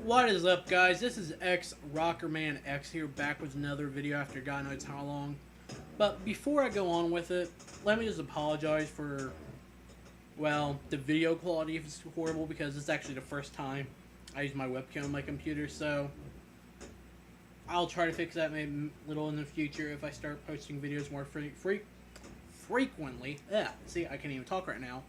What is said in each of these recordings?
What is up, guys? This is X Rockerman X here, back with another video after God knows how long. But before I go on with it, let me just apologize for, well, the video quality is horrible because it's actually the first time I use my webcam on my computer, so I'll try to fix that maybe a little in the future if I start posting videos more frequently. Yeah, see, I can't even talk right now.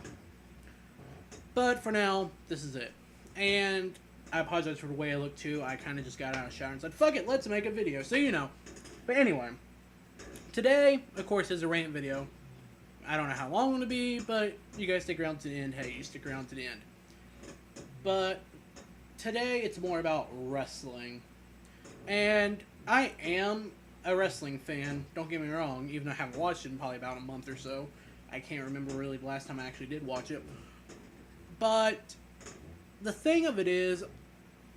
But for now, this is it. And I apologize for the way I look too. I kind of just got out of the shower and said, fuck it, let's make a video, so you know. But anyway, today, of course, is a rant video. I don't know how long it's going to be, but you guys stick around to the end. Hey, you stick around to the end. But today, it's more about wrestling. And I am a wrestling fan, don't get me wrong, even though I haven't watched it in probably about a month or so. I can't remember really the last time I actually did watch it. But the thing of it is,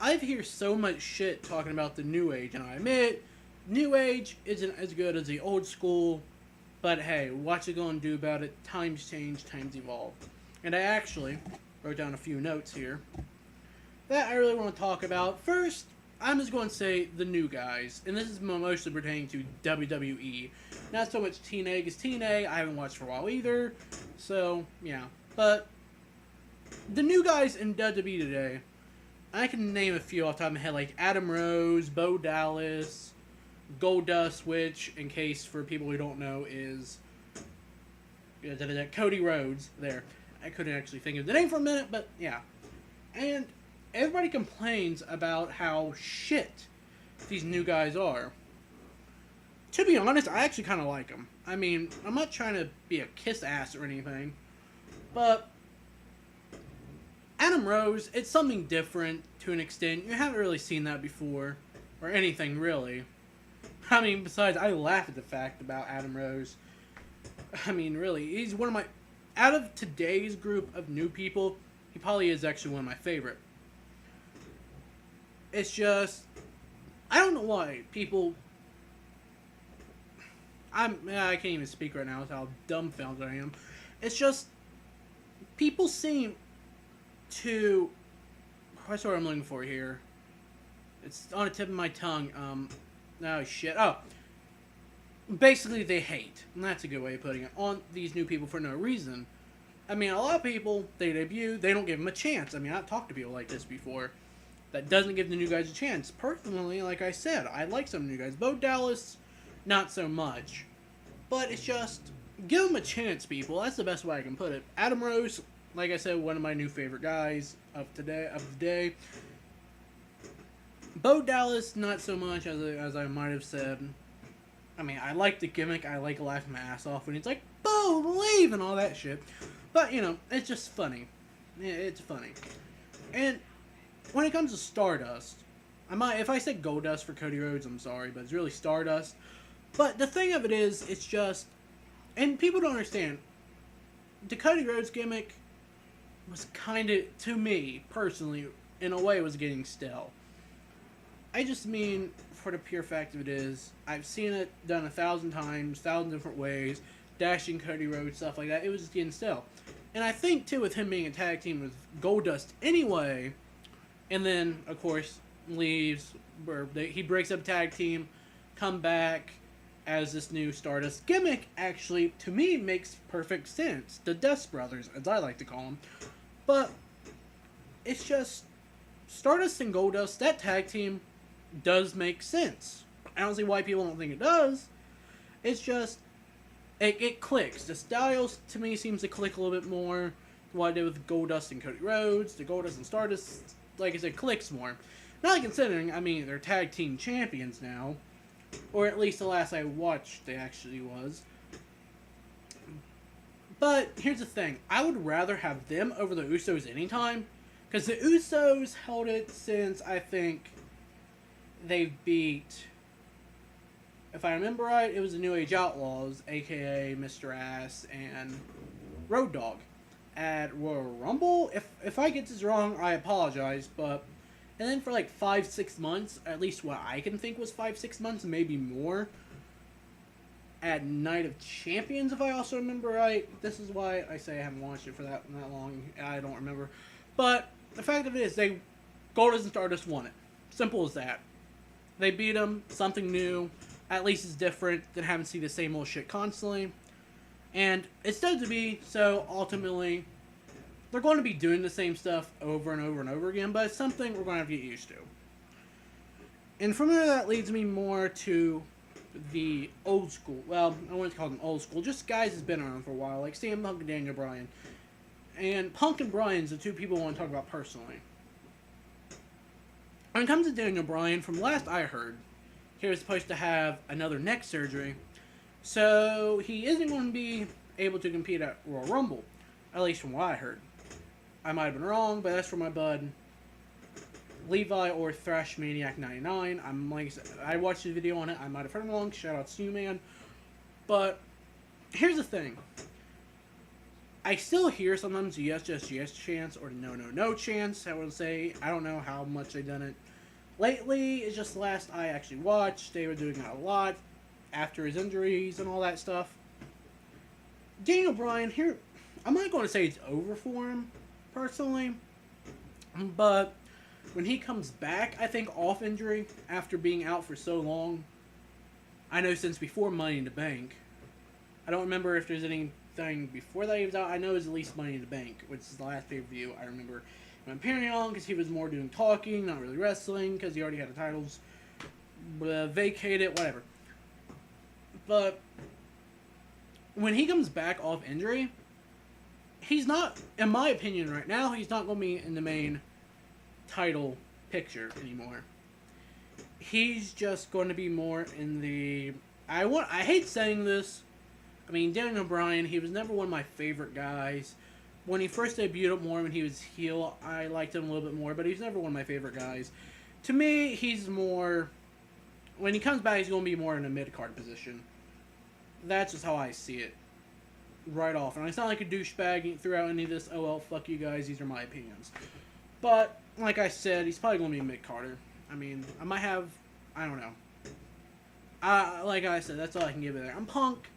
I've heard so much shit talking about the New Age, and I admit, New Age isn't as good as the old school, but hey, what you gonna do about it? Times change, times evolve. And I actually wrote down a few notes here that I really want to talk about. First, I'm just going to say the new guys, and this is mostly pertaining to WWE. Not so much TNA, because TNA I haven't watched for a while either, so yeah. But the new guys in WWE today, I can name a few off the top of my head, like Adam Rose, Bo Dallas, Goldust, which, in case for people who don't know, is Cody Rhodes. There, I couldn't actually think of the name for a minute, but yeah. And everybody complains about how shit these new guys are. To be honest, I actually kind of like them. I mean, I'm not trying to be a kiss ass or anything, but Adam Rose, it's something different to an extent. You haven't really seen that before, or anything really. I mean, besides, I laugh at the fact about Adam Rose. I mean, really, he's one of my, out of today's group of new people, he probably is actually one of my favorite. It's just, I don't know why people, I can't even speak right now with how dumbfounded I am. It's just, people seem to, what's what I'm looking for here? It's on the tip of my tongue. Oh shit. Oh, basically they hate, and that's a good way of putting it, on these new people for no reason. I mean, a lot of people, they debut, they don't give them a chance. I mean, I've talked to people like this before that doesn't give the new guys a chance. Personally, like I said, I like some new guys. Bo Dallas, not so much. But it's just, give them a chance, people. That's the best way I can put it. Adam Rose, like I said, one of my new favorite guys of the day. Bo Dallas, not so much as I might have said. I mean, I like the gimmick. I like laughing my ass off when he's like, "Bo, leave," and all that shit. But, you know, it's just funny. Yeah, it's funny. And when it comes to Stardust, if I said Goldust for Cody Rhodes, I'm sorry, but it's really Stardust. But the thing of it is, it's just, and people don't understand, the Cody Rhodes gimmick was kind of, to me, personally, in a way, was getting stale. I just mean, for the pure fact of it is, I've seen it done 1,000 times, 1,000 different ways, dashing Cody Rhodes, stuff like that. It was just getting stale. And I think, too, with him being a tag team with Goldust anyway, and then, of course, leaves, where he breaks up tag team, come back as this new Stardust gimmick, actually, to me, makes perfect sense. The Dust Brothers, as I like to call them. But it's just, Stardust and Goldust, that tag team does make sense. I don't see why people don't think it does. It's just, it clicks. The styles, to me, seems to click a little bit more than what I did with Goldust and Cody Rhodes. The Goldust and Stardust, like I said, clicks more. Not considering, I mean, they're tag team champions now. Or at least the last I watched, they actually was. But here's the thing. I would rather have them over the Usos anytime. Because the Usos held it since, I think, they beat, if I remember right, it was the New Age Outlaws, a.k.a. Mr. Ass and Road Dogg, at Royal Rumble. If I get this wrong, I apologize, but, and then for like 5-6 months, at least what I can think was 5-6 months, maybe more, at Night of Champions, if I also remember right. This is why I say I haven't watched it for that long. I don't remember. But the fact of it is, they Goldust and Stardust won it. Simple as that. They beat them. Something new. At least it's different than having to see the same old shit constantly. And it's said to be, so ultimately, they're going to be doing the same stuff over and over and over again, but it's something we're going to have to get used to. And from there, that leads me more to the old school. Well, I wouldn't call them old school. Just guys that's been around for a while, like CM Punk and Daniel Bryan. And Punk and Bryan's the two people I want to talk about personally. When it comes to Daniel Bryan, from last I heard, he was supposed to have another neck surgery. So he isn't going to be able to compete at Royal Rumble. At least from what I heard. I might have been wrong, but that's from my bud Levi or Thrash Maniac 99. I watched the video on it. I might have heard him wrong. Shout out to you, man. But here's the thing. I still hear sometimes yes, just yes chance or no, no, no chance. I would say I don't know how much they've done it lately. It's just the last I actually watched. They were doing it a lot after his injuries and all that stuff. Daniel Bryan here. I'm not going to say it's over for him personally, but when he comes back, I think off injury after being out for so long, I know since before Money in the Bank, I don't remember if there's anything before that he was out. I know it was at least Money in the Bank, which is the last pay-per-view I remember him appearing on, because he was more doing talking, not really wrestling, because he already had the titles vacated, whatever. But when he comes back off injury, he's not, in my opinion right now, he's not going to be in the main title picture anymore. He's just going to be more in the... I hate saying this. I mean, Daniel Bryan, he was never one of my favorite guys. When he first debuted more, when he was heel, I liked him a little bit more, but he's never one of my favorite guys. To me, he's more... When he comes back, he's going to be more in a mid-card position. That's just how I see it. Right off. And I sound like a douchebag throughout any of this. Oh, well, fuck you guys. These are my opinions. But, like I said, he's probably going to be a mid-carder. I mean, I might have... I don't know. Like I said, that's all I can give it there. I'm Punk.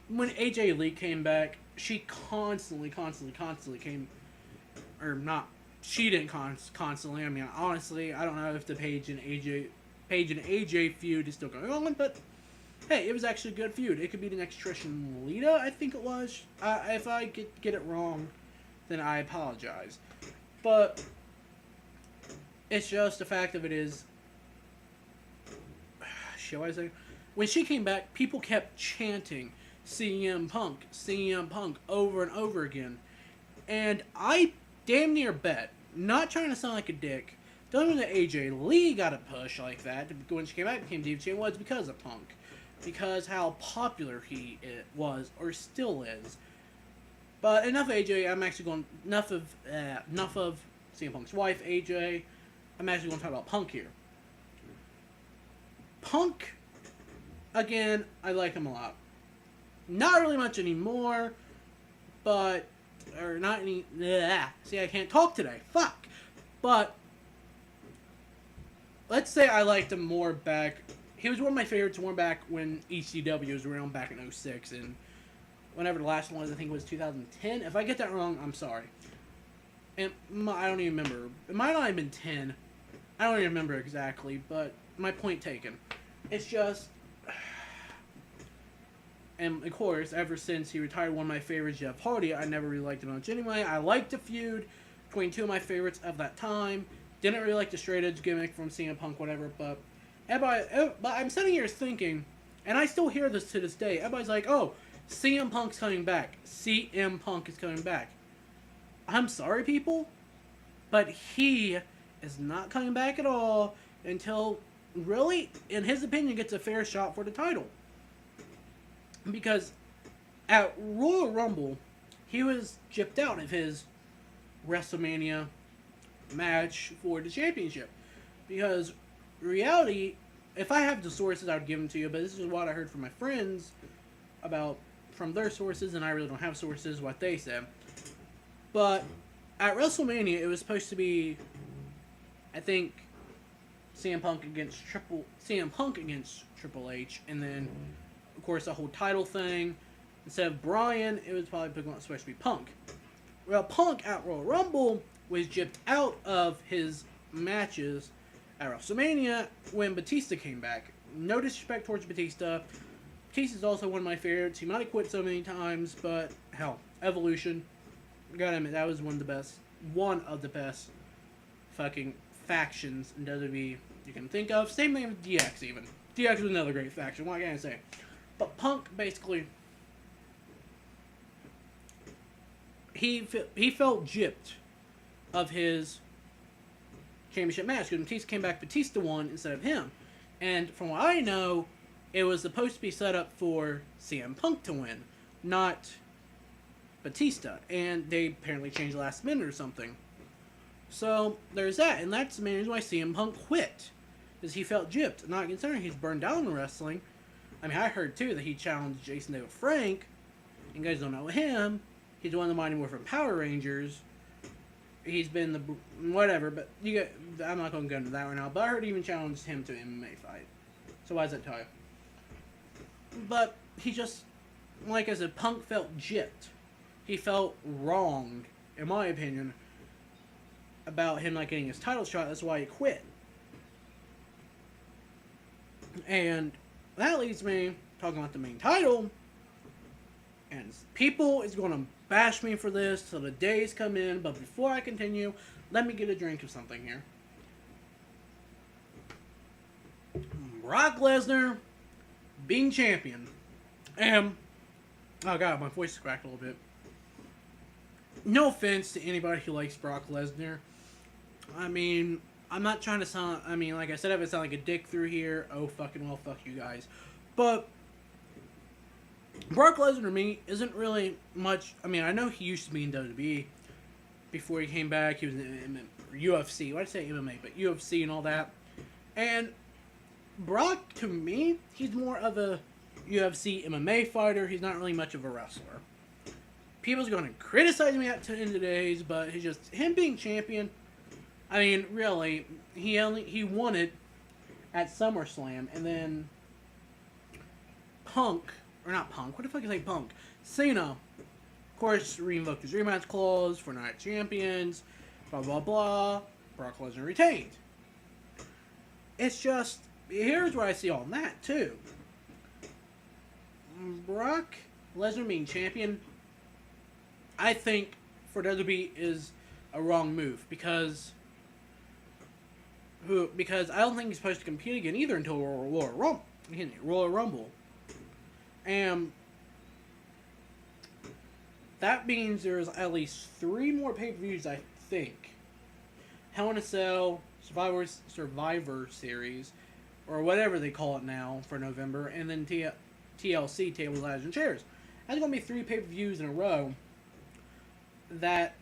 When AJ Lee came back, she constantly came... Or not... She didn't constantly. I mean, honestly, I don't know if the Paige and AJ feud is still going on, but... Hey, it was actually a good feud. It could be the next Trish and Lita, I think it was. If I get it wrong, then I apologize. But it's just the fact of it is, shall I say, when she came back, people kept chanting CM Punk over and over again. And I damn near bet, not trying to sound like a dick, don't know that AJ Lee got a push like that when she came back and became Diva Champion was because of Punk. Because how popular he was, or still is. But enough of AJ, I'm actually going... Enough of CM Punk's wife, AJ. I'm actually going to talk about Punk here. Punk, again, I like him a lot. Not really much anymore, but... Or not any... See, I can't talk today. Fuck! But... Let's say I liked him more back... He was one of my favorites more back when ECW was around back in 06, and whenever the last one was, I think it was 2010. If I get that wrong, I'm sorry. And I don't even remember. It might not have been 10. I don't even remember exactly, but my point taken. It's just... And, of course, ever since he retired, one of my favorites, Jeff Hardy, I never really liked him much anyway. I liked the feud between two of my favorites of that time. Didn't really like the straight edge gimmick from CM Punk, whatever, but I'm sitting here thinking, and I still hear this to this day, everybody's like, oh, CM Punk's coming back. CM Punk is coming back. I'm sorry, people, but he is not coming back at all until, really, in his opinion, gets a fair shot for the title. Because at Royal Rumble, he was gypped out of his WrestleMania match for the championship. Because reality, if I have the sources, I would give them to you, but this is what I heard from my friends about, from their sources, and I really don't have sources, what they said. But at WrestleMania, it was supposed to be, I think, CM Punk against Triple H, and then, of course, the whole title thing. Instead of Bryan, it was probably supposed to be Punk. Well, Punk at Royal Rumble was gypped out of his matches at WrestleMania when Batista came back. No disrespect towards Batista. Batista's also one of my favorites. He might have quit so many times, but hell, Evolution. Gotta admit, that was one of the best fucking factions in WWE you can think of. Same thing with DX even. DX was another great faction, what can I say? But Punk basically, he felt gypped of his championship match because Batista came back, Batista won instead of him. And from what I know, it was supposed to be set up for CM Punk to win, not Batista. And they apparently changed last minute or something. So there's that, and that's the main reason why CM Punk quit, is he felt gypped. Not considering he's burned down in wrestling. I mean, I heard too that he challenged Jason David Frank. You guys don't know him. He's one of the Mighty Morphin Power Rangers. He's been the whatever, but I'm not going to go into that right now. But I heard he even challenged him to an MMA fight. So why does that tell you? But he just, like I said, Punk felt gypped. He felt wronged, in my opinion, about him not getting his title shot. That's why he quit. And that leads me talking about the main title. And people is going to bash me for this till the days come in. But before I continue, let me get a drink of something here. Brock Lesnar being champion. And, oh god, my voice cracked a little bit. No offense to anybody who likes Brock Lesnar. I mean, I'm not trying to sound, like I said, if I sound like a dick through here, oh fucking well, fuck you guys. But Brock Lesnar to me isn't really much. I mean, I know he used to be in WWE before he came back. He was in UFC. Why'd I say MMA? But UFC and all that. And Brock, to me, he's more of a UFC MMA fighter. He's not really much of a wrestler. People's going to criticize me at the end of the days, but he's just him being champion. I mean, really, he won it at SummerSlam, and then Punk, or not Punk, what the fuck is like Punk? Cena, of course, reinvoked his rematch clause for Night Champions, blah blah blah. Brock Lesnar retained. It's just, here's where I see all that too. Brock Lesnar being champion, I think for WWE is a wrong move because I don't think he's supposed to compete again either until Royal Rumble. And that means there's at least 3 more pay-per-views, I think. Hell in a Cell, Survivor Series, or whatever they call it now for November, and then TLC, Tables, Ladders, and Chairs. That's going to be 3 pay-per-views in a row that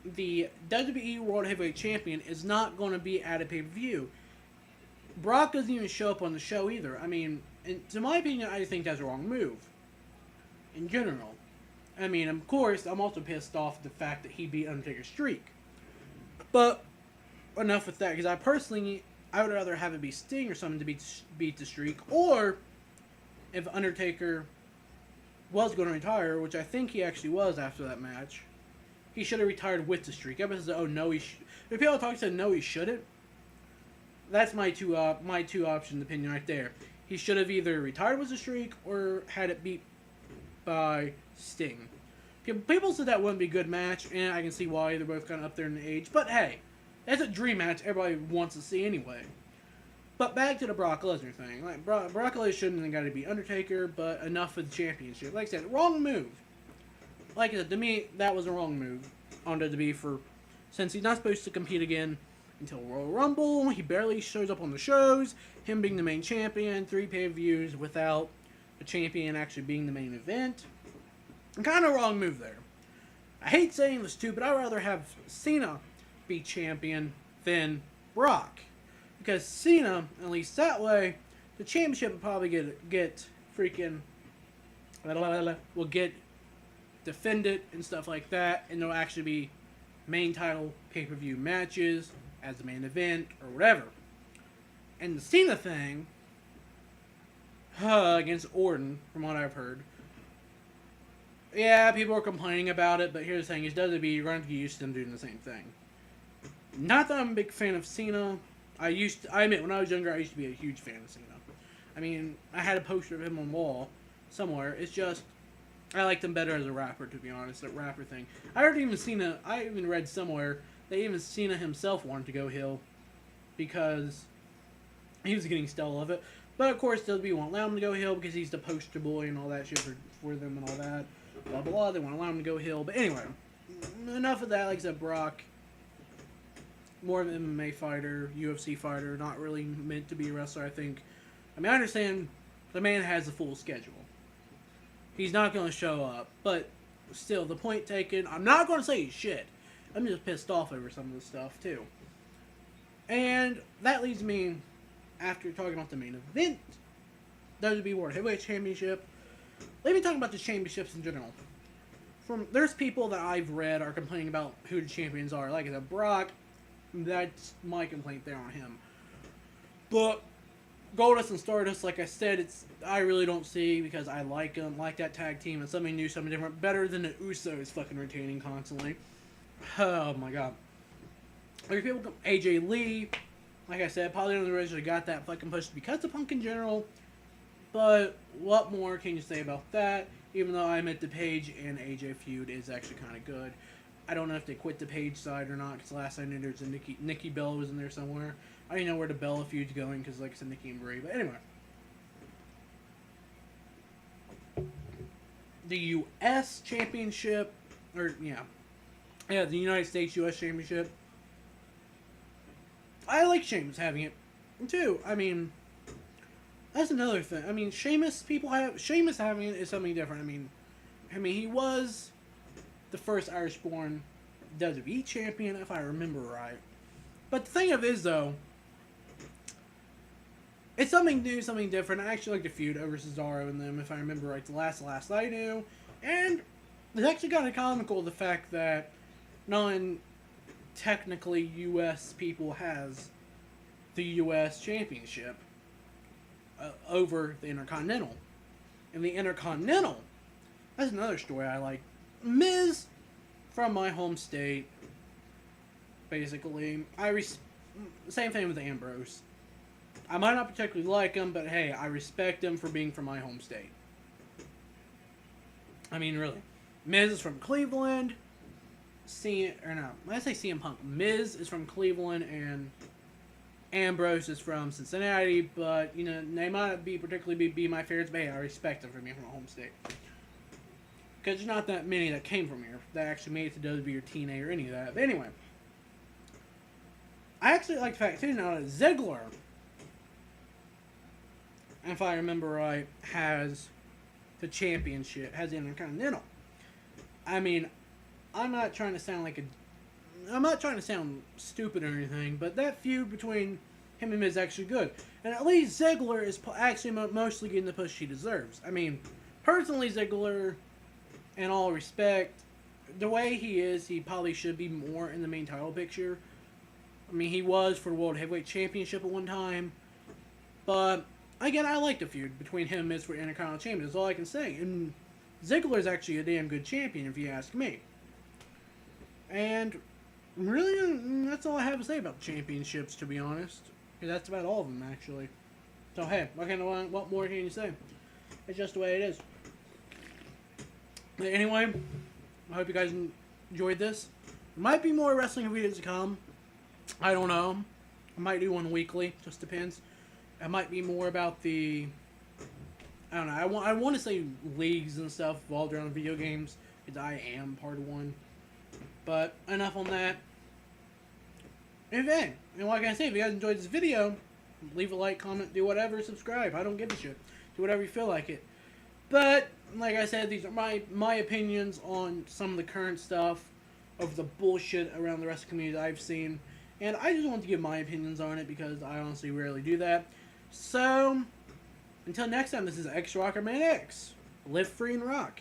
the WWE World Heavyweight Champion is not going to be at a pay-per-view. Brock doesn't even show up on the show either. I mean, to my opinion, I think that's a wrong move. In general. I mean, of course, I'm also pissed off at the fact that he beat Undertaker's streak. But, enough with that, because I would rather have it be Sting or something to beat the streak, or if Undertaker was going to retire, which I think he actually was after that match, he should have retired with the streak. Everybody says, "Oh no, he." If people talk said no, he shouldn't. That's my two option opinion right there. He should have either retired with the streak or had it beat by Sting. People said that wouldn't be a good match, and I can see why. They're both kind of up there in age. But hey, that's a dream match everybody wants to see anyway. But back to the Brock Lesnar thing. Like Brock Lesnar shouldn't have got to be Undertaker, but enough with the championship. Like I said, wrong move. Like I said, to me, that was a wrong move on WWE since he's not supposed to compete again until Royal Rumble. He barely shows up on the shows. Him being the main champion, 3 pay-per-views without the champion actually being the main event. Kind of wrong move there. I hate saying this too, but I'd rather have Cena be champion than Brock. Because Cena, at least that way, the championship will probably get freaking will get defended and stuff like that, and there'll actually be main title pay-per-view matches as the main event or whatever. And the Cena thing against Orton, from what I've heard, yeah, people are complaining about it, but here's the thing: it's WWE, you're going to get used to them doing the same thing. Not that I'm a big fan of Cena. I admit, when I was younger, I used to be a huge fan of Cena. I mean, I had a poster of him on the wall somewhere. It's just, I liked him better as a rapper, to be honest, that rapper thing. I even read somewhere that even Cena himself wanted to go heel because he was getting stale of it. But of course, WWE won't allow him to go heel because he's the poster boy and all that shit for them and all that. Blah, blah, blah. They won't allow him to go heel. But anyway, enough of that. Like I said, Brock, more of an MMA fighter, UFC fighter, not really meant to be a wrestler, I think. I mean, I understand the man has a full schedule. He's not going to show up, but still, the point taken. I'm not going to say he's shit. I'm just pissed off over some of this stuff, too. And that leads me, after talking about the main event, WWE World Heavyweight Championship, let me talk about the championships in general. There's people that I've read are complaining about who the champions are. Like I said, Brock, that's my complaint there on him. But Goldust and Stardust, like I said, I really don't see because I like them, like that tag team. It's something new, something different, better than the Usos fucking retaining constantly. Oh my god. There's people, AJ Lee, like I said, probably originally got that fucking push because of Punk in general. But what more can you say about that? Even though I admit the Paige and AJ feud is actually kind of good. I don't know if they quit the Paige side or not, because last I knew there was a Nikki Bella was in there somewhere. I don't know where the Bella feud's going, because like I said, Nikki and Brie. But anyway. The U.S. Championship, the United States U.S. Championship. I like Sheamus having it, too. I mean, that's another thing. I mean, Sheamus having it is something different. I mean, he was the first Irish-born WWE champion, if I remember right. But the thing of it is, though, it's something new, something different. I actually like the feud over Cesaro and them, if I remember right, the last I knew. And it's actually kind of comical, the fact that non-technically U.S. people has the U.S. Championship over the Intercontinental. And the Intercontinental, that's another story I like. Miz, from my home state, basically. Same thing with Ambrose. I might not particularly like him, but hey, I respect him for being from my home state. I mean, really. Miz is from Cleveland. When I say CM Punk, Miz is from Cleveland, and Ambrose is from Cincinnati, but, they might not be particularly be my favorites, but hey, I respect them for being from my home state. Because there's not that many that came from here that actually made it to WWE or TNA or any of that. But anyway, I actually like the fact, too, now that Ziggler, if I remember right, has the championship, has the Intercontinental. I mean, I'm not trying to sound stupid or anything, but that feud between him and Miz is actually good. And at least Ziggler is actually mostly getting the push he deserves. I mean, personally, Ziggler, in all respect, the way he is, he probably should be more in the main title picture. I mean, he was for the World Heavyweight Championship at one time. But, again, I like the feud between him and Miz for Intercontinental Champion. That's all I can say. And Ziggler is actually a damn good champion, if you ask me. And, really, that's all I have to say about the championships, to be honest. That's about all of them, actually. So, hey, what more can you say? It's just the way it is. But anyway, I hope you guys enjoyed this. There might be more wrestling videos to come. I don't know. I might do one weekly. Just depends. It might be more about I don't know. I want to say leagues and stuff involved around video games, because I am part of one. But enough on that. And like I say, if you guys enjoyed this video, leave a like, comment, do whatever, subscribe. I don't give a shit. Do whatever you feel like it. But, like I said, these are my opinions on some of the current stuff of the bullshit around the wrestling community that I've seen. And I just want to give my opinions on it because I honestly rarely do that. So, until next time, this is X Rocker Man X. Live free and rock.